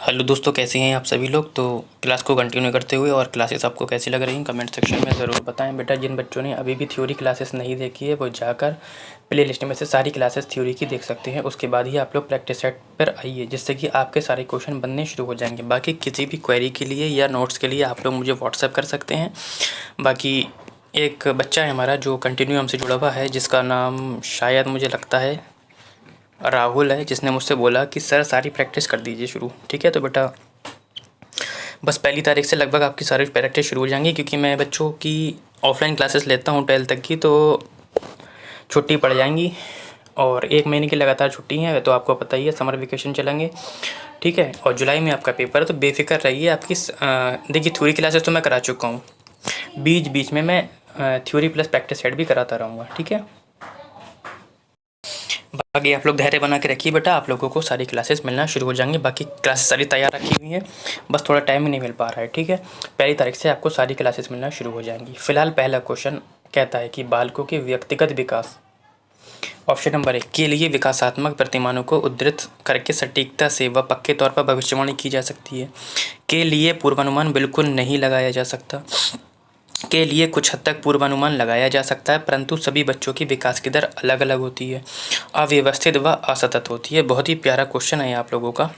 Hello दोस्तों, कैसे हैं आप सभी लोग। तो क्लास को कंटिन्यू करते हुए और क्लासेस आपको कैसी लग रही हैं कमेंट सेक्शन में ज़रूर बताएं। बेटा, जिन बच्चों ने अभी भी थ्योरी क्लासेस नहीं देखी है वो जाकर प्ले लिस्ट में से सारी क्लासेस थ्योरी की देख सकते हैं। उसके बाद ही आप लोग प्रैक्टिस सेट पर आइए, जिससे कि आपके सारे क्वेश्चन बनने शुरू हो जाएंगे। बाकी किसी भी क्वेरी के लिए या नोट्स के लिए आप लोग मुझे व्हाट्सएप कर सकते हैं। बाकी एक बच्चा है हमारा जो कंटिन्यू हमसे जुड़ा हुआ है, जिसका नाम शायद मुझे लगता है राहुल है, जिसने मुझसे बोला कि सर सारी प्रैक्टिस कर दीजिए शुरू। ठीक है, तो बेटा बस 1 तारीख से लगभग आपकी सारी प्रैक्टिस शुरू हो जाएंगी, क्योंकि मैं बच्चों की ऑफलाइन क्लासेस लेता हूँ 12th तक की, तो छुट्टी पड़ जाएंगी और 1 महीने की लगातार छुट्टी है। तो आपको पता ही है समर वेकेशन चलेंगे। ठीक है, और जुलाई में आपका पेपर है, तो बेफिक्र रहिए। आपकी देखिए थ्योरी क्लासेस तो मैं करा चुका हूँ, बीच बीच में मैं थ्योरी प्लस प्रैक्टिस सेट भी कराता रहूँगा। ठीक है, बाकी आप लोग धैर्य बना के रखिए बेटा, आप लोगों को सारी क्लासेस मिलना शुरू हो जाएंगी। बाकी क्लासेस सारी तैयार रखी हुई हैं, बस थोड़ा टाइम ही नहीं मिल पा रहा है। ठीक है, 1 तारीख से आपको सारी क्लासेस मिलना शुरू हो जाएंगी। फिलहाल पहला क्वेश्चन कहता है कि बालकों के व्यक्तिगत विकास, ऑप्शन नंबर 1 के लिए विकासात्मक प्रतिमानों को उद्धृत करके सटीकता से व पक्के तौर पर भविष्यवाणी की जा सकती है। के लिए पूर्वानुमान बिल्कुल नहीं लगाया जा सकता। के लिए कुछ हद तक पूर्वानुमान लगाया जा सकता है, परंतु सभी बच्चों की विकास की दर अलग अलग होती है, अव्यवस्थित व असतत होती है। बहुत ही प्यारा क्वेश्चन है आप लोगों का।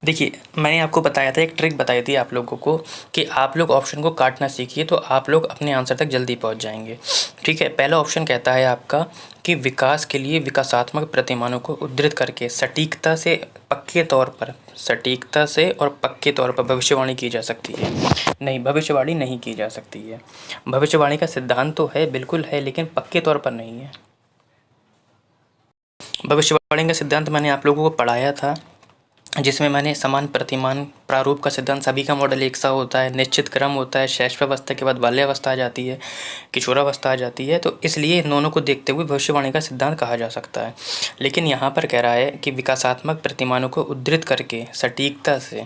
देखिए, मैंने आपको बताया था, एक ट्रिक बताई थी आप लोगों को कि आप लोग ऑप्शन को काटना सीखिए, तो आप लोग अपने आंसर तक जल्दी पहुंच जाएंगे। ठीक है, पहला ऑप्शन कहता है आपका कि विकास के लिए विकासात्मक प्रतिमानों को उद्धृत करके सटीकता से और पक्के तौर पर भविष्यवाणी की जा सकती है। नहीं, भविष्यवाणी नहीं की जा सकती है। भविष्यवाणी का सिद्धांत तो है, बिल्कुल है, लेकिन पक्के तौर पर नहीं है। भविष्यवाणी का सिद्धांत मैंने आप लोगों को पढ़ाया था, जिसमें मैंने समान प्रतिमान प्रारूप का सिद्धांत, सभी का मॉडल एक सा होता है, निश्चित क्रम होता है, शैशवावस्था के बाद बाल्यावस्था आ जाती है, किशोरावस्था आ जाती है, तो इसलिए इन दोनों को देखते हुए भविष्यवाणी का सिद्धांत कहा जा सकता है। लेकिन यहाँ पर कह रहा है कि विकासात्मक प्रतिमानों को उद्धृत करके सटीकता से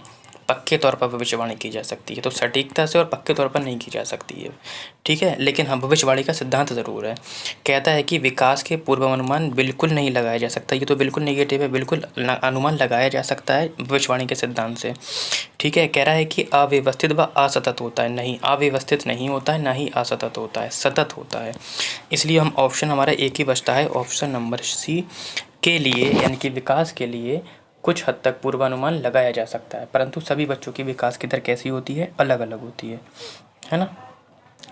पक्के तौर पर भविष्यवाणी की जा सकती है, तो सटीकता से और पक्के तौर पर नहीं की जा सकती है। ठीक है, लेकिन हाँ, भविष्यवाणी का सिद्धांत ज़रूर है। कहता है कि विकास के पूर्वानुमान बिल्कुल नहीं लगाया जा सकता। ये तो बिल्कुल नेगेटिव है, बिल्कुल अनुमान लगाया जा सकता है भविष्यवाणी के सिद्धांत से। ठीक है, कह रहा है कि अव्यवस्थित व असतत होता है। नहीं, अव्यवस्थित नहीं होता है, ना ही असतत होता है, सतत होता है। इसलिए हम ऑप्शन हमारा एक ही बचता है, ऑप्शन नंबर सी के लिए, यानी कि विकास के लिए कुछ हद तक पूर्वानुमान लगाया जा सकता है, परंतु सभी बच्चों की विकास की दर कैसी होती है, अलग अलग होती है ना।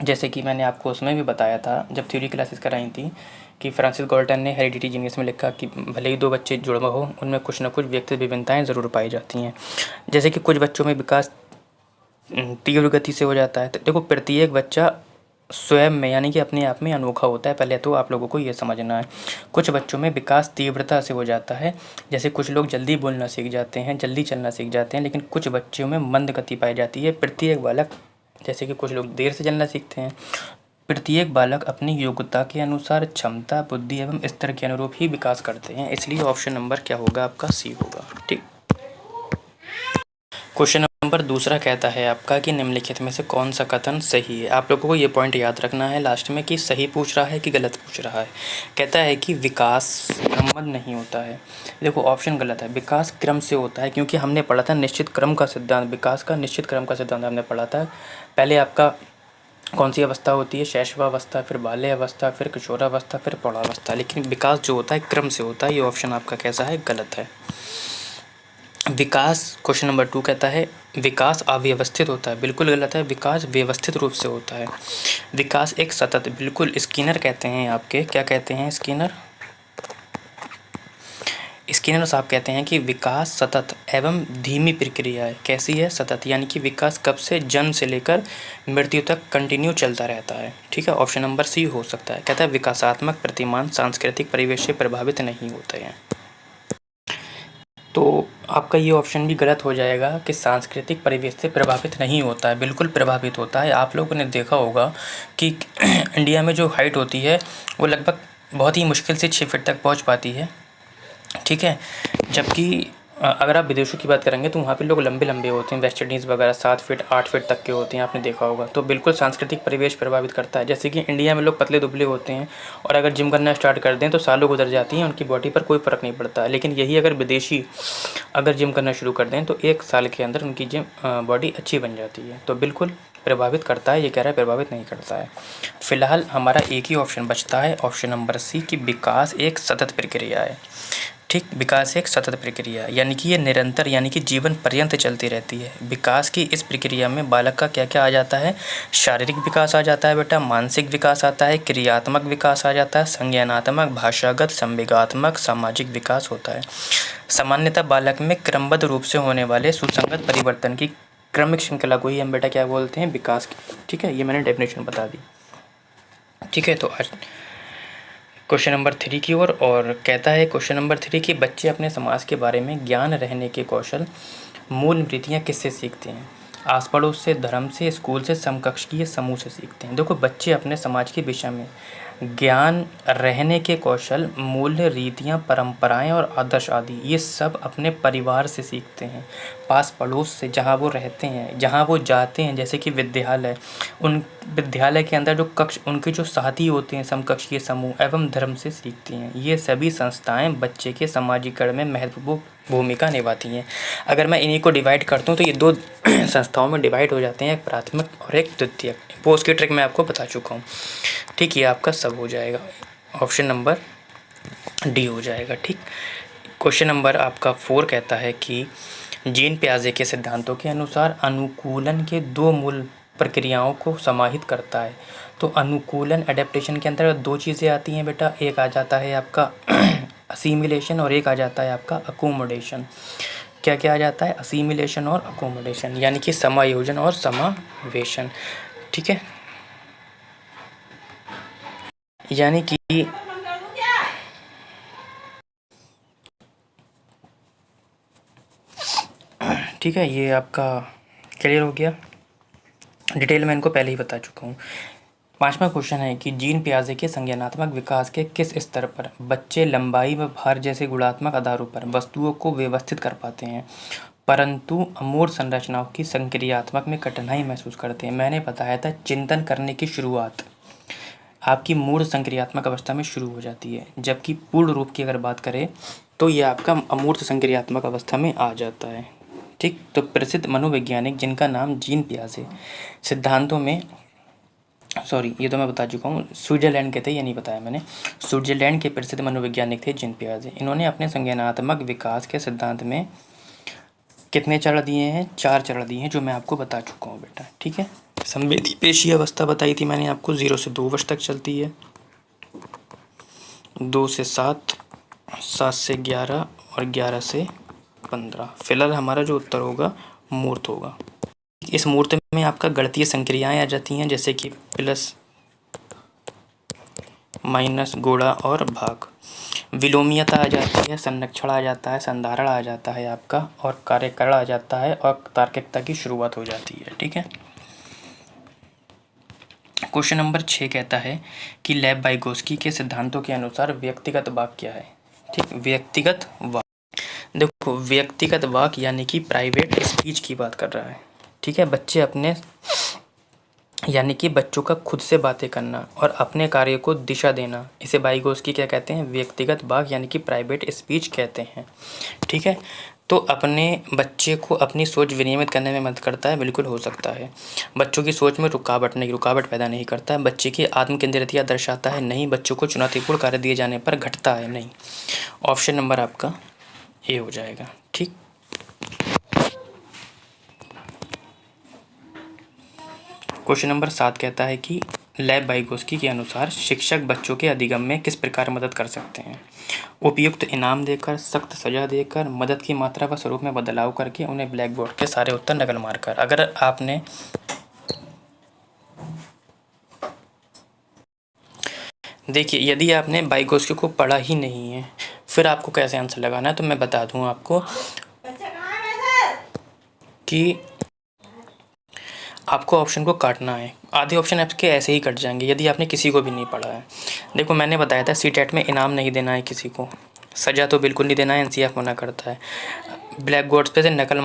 जैसे कि मैंने आपको उसमें भी बताया था जब थ्योरी क्लासेस कराई थी, कि फ्रांसिस गाल्टन ने हेरिडिटी जीनियस में लिखा कि भले ही 2 बच्चे जुड़वा हो, उनमें कुछ न कुछ व्यक्तिगत विभिन्नताएं ज़रूर पाई जाती हैं। जैसे कि कुछ बच्चों में विकास तीव्र गति से हो जाता है। तो देखो, प्रत्येक बच्चा स्वयं में, यानी कि अपने आप में अनोखा होता है, पहले तो आप लोगों को ये समझना है। कुछ बच्चों में विकास तीव्रता से हो जाता है, जैसे कुछ लोग जल्दी बोलना सीख जाते हैं, जल्दी चलना सीख जाते हैं, लेकिन कुछ बच्चों में मंद गति पाई जाती है। प्रत्येक बालक, जैसे कि कुछ लोग देर से चलना सीखते हैं, प्रत्येक बालक अपनी योग्यता के अनुसार क्षमता, बुद्धि एवं स्तर के अनुरूप ही विकास करते हैं। इसलिए ऑप्शन नंबर क्या होगा आपका, सी होगा। ठीक, क्वेश्चन नंबर दूसरा कहता है आपका कि निम्नलिखित में से कौन सा कथन सही है। आप लोगों को ये पॉइंट याद रखना है लास्ट में कि सही पूछ रहा है कि गलत पूछ रहा है। कहता है कि विकास क्रमबद्ध नहीं होता है। देखो, ऑप्शन गलत है, विकास क्रम से होता है, क्योंकि हमने पढ़ा था निश्चित क्रम का सिद्धांत, विकास का निश्चित क्रम का सिद्धांत हमने पढ़ा था। पहले आपका कौन सी अवस्था होती है, शैशवावस्था, फिर बाल्यावस्था, फिर किशोरावस्था, फिर प्रौढ़ावस्था, लेकिन विकास जो होता है क्रम से होता है। ये ऑप्शन आपका कैसा है, गलत है। विकास, क्वेश्चन नंबर 2 कहता है विकास अव्यवस्थित होता है, बिल्कुल गलत है। विकास व्यवस्थित रूप से होता है। विकास एक सतत, बिल्कुल। स्किनर कहते हैं आपके, क्या कहते हैं स्किनर साहब कहते हैं कि विकास सतत एवं धीमी प्रक्रिया है। कैसी है, सतत, यानी कि विकास कब से, जन्म से लेकर मृत्यु तक कंटिन्यू चलता रहता है। ठीक है, ऑप्शन नंबर सी हो सकता है। कहता है विकासात्मक प्रतिमान सांस्कृतिक परिवेश से प्रभावित नहीं होते हैं। तो आपका ये ऑप्शन भी गलत हो जाएगा कि सांस्कृतिक परिवेश से प्रभावित नहीं होता है, बिल्कुल प्रभावित होता है। आप लोगों ने देखा होगा कि इंडिया में जो हाइट होती है वो लगभग बहुत ही मुश्किल से 6 फीट तक पहुंच पाती है। ठीक है, जबकि अगर आप विदेशों की बात करेंगे तो वहाँ पे लोग लंबे लंबे होते हैं, वेस्ट इंडीज़ वगैरह 7 फीट 8 फीट तक के होते हैं, आपने देखा होगा। तो बिल्कुल सांस्कृतिक परिवेश प्रभावित करता है। जैसे कि इंडिया में लोग पतले दुबले होते हैं और अगर जिम करना स्टार्ट कर दें तो सालों गुजर जाती हैं, उनकी बॉडी पर कोई फ़र्क नहीं पड़ता। लेकिन यही अगर विदेशी अगर जिम करना शुरू कर दें तो 1 साल के अंदर उनकी जिम बॉडी अच्छी बन जाती है। तो बिल्कुल प्रभावित करता है, ये कह रहा है प्रभावित नहीं करता है। फिलहाल हमारा एक ही ऑप्शन बचता है, ऑप्शन नंबर सी, कि विकास एक सतत प्रक्रिया है। ठीक, विकास एक सतत प्रक्रिया यानी कि ये निरंतर यानी कि जीवन पर्यंत चलती रहती है। विकास की इस प्रक्रिया में बालक का क्या क्या आ जाता है? शारीरिक विकास आ जाता है बेटा, मानसिक विकास आता है, क्रियात्मक विकास आ जाता है, संज्ञानात्मक, भाषागत, संवेगात्मक, सामाजिक विकास होता है। सामान्यतः बालक में क्रमबद्ध रूप से होने वाले सुसंगत परिवर्तन की क्रमिक श्रृंखला को ही हम बेटा क्या बोलते हैं? विकास की। ठीक है, ये मैंने डेफिनेशन बता दी। ठीक है, तो आज क्वेश्चन नंबर 3 की ओर, और कहता है क्वेश्चन नंबर 3 कि बच्चे अपने समाज के बारे में ज्ञान रहने के कौशल मूल नीतियाँ किससे सीखते हैं? आस पड़ोस से, धर्म से, स्कूल से, समकक्षीय समूह से सीखते हैं। देखो, बच्चे अपने समाज के विषय में ज्ञान रहने के कौशल, मूल्य, रीतियाँ, परंपराएं और आदर्श आदि ये सब अपने परिवार से सीखते हैं, पास पड़ोस से, जहाँ वो रहते हैं, जहाँ वो जाते हैं, जैसे कि विद्यालय, उन विद्यालय के अंदर जो कक्ष उनके जो साथी होते हैं, समकक्षीय समूह एवं धर्म से सीखती हैं। ये सभी संस्थाएं बच्चे के समाजीकरण में महत्वपूर्ण भूमिका निभाती हैं। अगर मैं इन्हीं को डिवाइड करता हूँ तो ये 2 संस्थाओं में डिवाइड हो जाते हैं, एक प्राथमिक और एक द्वितीयक। पोज की ट्रिक मैं आपको बता चुका हूँ। ठीक, ये आपका सब हो जाएगा, ऑप्शन नंबर डी हो जाएगा। ठीक, क्वेश्चन नंबर आपका 4 कहता है कि जीन पियाजे के सिद्धांतों के अनुसार अनुकूलन के 2 मूल प्रक्रियाओं को समाहित करता है। तो अनुकूलन एडेप्टेशन के अंतर्गत 2 चीज़ें आती हैं बेटा, एक आ जाता है आपका असिमिलेशन और एक आ जाता है आपका अकोमोडेशन। क्या क्या आ जाता है? असिमिलेशन और अकोमोडेशन, यानी कि समायोजन और समावेशन। ठीक है, यानी कि ठीक है, ये आपका क्लियर हो गया। डिटेल में इनको पहले ही बता चुका हूँ। 5वां क्वेश्चन है कि जीन पियाजे के संज्ञानात्मक विकास के किस स्तर पर बच्चे लंबाई व भार जैसे गुणात्मक आधारों पर वस्तुओं को व्यवस्थित कर पाते हैं, परंतु अमूर्त संरचनाओं की संक्रियात्मक में कठिनाई महसूस करते हैं? मैंने बताया था चिंतन करने की शुरुआत आपकी मूर्त संक्रियात्मक अवस्था में शुरू हो जाती है, जबकि पूर्ण रूप की अगर बात करें तो ये आपका अमूर्त संक्रियात्मक अवस्था में आ जाता है। ठीक, तो प्रसिद्ध मनोवैज्ञानिक जिनका नाम जीन पियाजे सिद्धांतों में, सॉरी ये तो मैं बता चुका हूँ, स्विट्ज़रलैंड के थे, ये नहीं बताया मैंने। स्विट्ज़रलैंड के प्रसिद्ध मनोवैज्ञानिक थे जीन पियाजे। इन्होंने अपने संज्ञानात्मक विकास के सिद्धांत में कितने चरण दिए हैं? 4 चरण दिए हैं, जो मैं आपको बता चुका हूँ बेटा। ठीक है, संवेदी पेशी अवस्था बताई थी मैंने आपको, 0 से 2 वर्ष तक चलती है, 2 से 7, 7 से 11 और 11 से 15। फिलहाल हमारा जो उत्तर होगा मूर्त होगा। इस मूर्त में आपका गणितीय संक्रियाएं आ जाती हैं, जैसे कि प्लस, माइनस, गुणा और भाग। विलोमीयता आ जाती है, संरक्षण आ जाता है, संधारण आ जाता है आपका, और कार्यकरण आ जाता है, और तार्किकता की शुरुआत हो जाती है। ठीक है, क्वेश्चन नंबर 6 कहता है कि लेव वाइगोस्की के सिद्धांतों के अनुसार व्यक्तिगत वाक क्या है? ठीक, व्यक्तिगत वाक, देखो व्यक्तिगत वाक यानी कि प्राइवेट स्पीच की बात कर रहा है। ठीक है, बच्चे अपने यानी कि बच्चों का खुद से बातें करना और अपने कार्य को दिशा देना, इसे वाइगोस्की क्या कहते हैं? व्यक्तिगत वाक यानी कि प्राइवेट स्पीच कहते हैं। ठीक है, तो अपने बच्चे को अपनी सोच विनियमित करने में मदद करता है, बिल्कुल हो सकता है। बच्चों की सोच में रुकावट पैदा नहीं करता है। बच्चे की आत्मकेंद्रितता दर्शाता है, नहीं। बच्चों को चुनौतीपूर्ण कार्य दिए जाने पर घटता है, नहीं। ऑप्शन नंबर आपका ए हो जाएगा। ठीक, क्वेश्चन नंबर 7 कहता है कि लेव वाइगोस्की के अनुसार शिक्षक बच्चों के अधिगम में किस प्रकार मदद कर सकते हैं? उपयुक्त इनाम देकर, सख्त सजा देकर, मदद की मात्रा व स्वरूप में बदलाव करके, उन्हें ब्लैक बोर्ड के सारे उत्तर नकल मारकर। अगर आपने देखिए, यदि आपने वाइगोस्की को पढ़ा ही नहीं है फिर आपको कैसे आंसर लगाना है, तो मैं बता दूं आपको कि आपको ऑप्शन को काटना है। आधे ऑप्शन आपके ऐसे ही कट जाएंगे यदि आपने किसी को भी नहीं पढ़ा है। देखो, मैंने बताया था सीटेट में इनाम नहीं देना है किसी को, सज़ा तो बिल्कुल नहीं देना है, एनसीएफ मना करता है। ब्लैक बोर्ड पे से नकल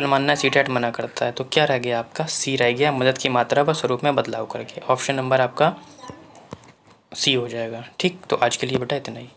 मानना सीटेट मना करता है। तो क्या रह गया आपका सी रह गया, मदद की मात्रा व स्वरूप में बदलाव करके। ऑप्शन नंबर आपका सी हो जाएगा। ठीक, तो आज के लिए बेटा इतना ही।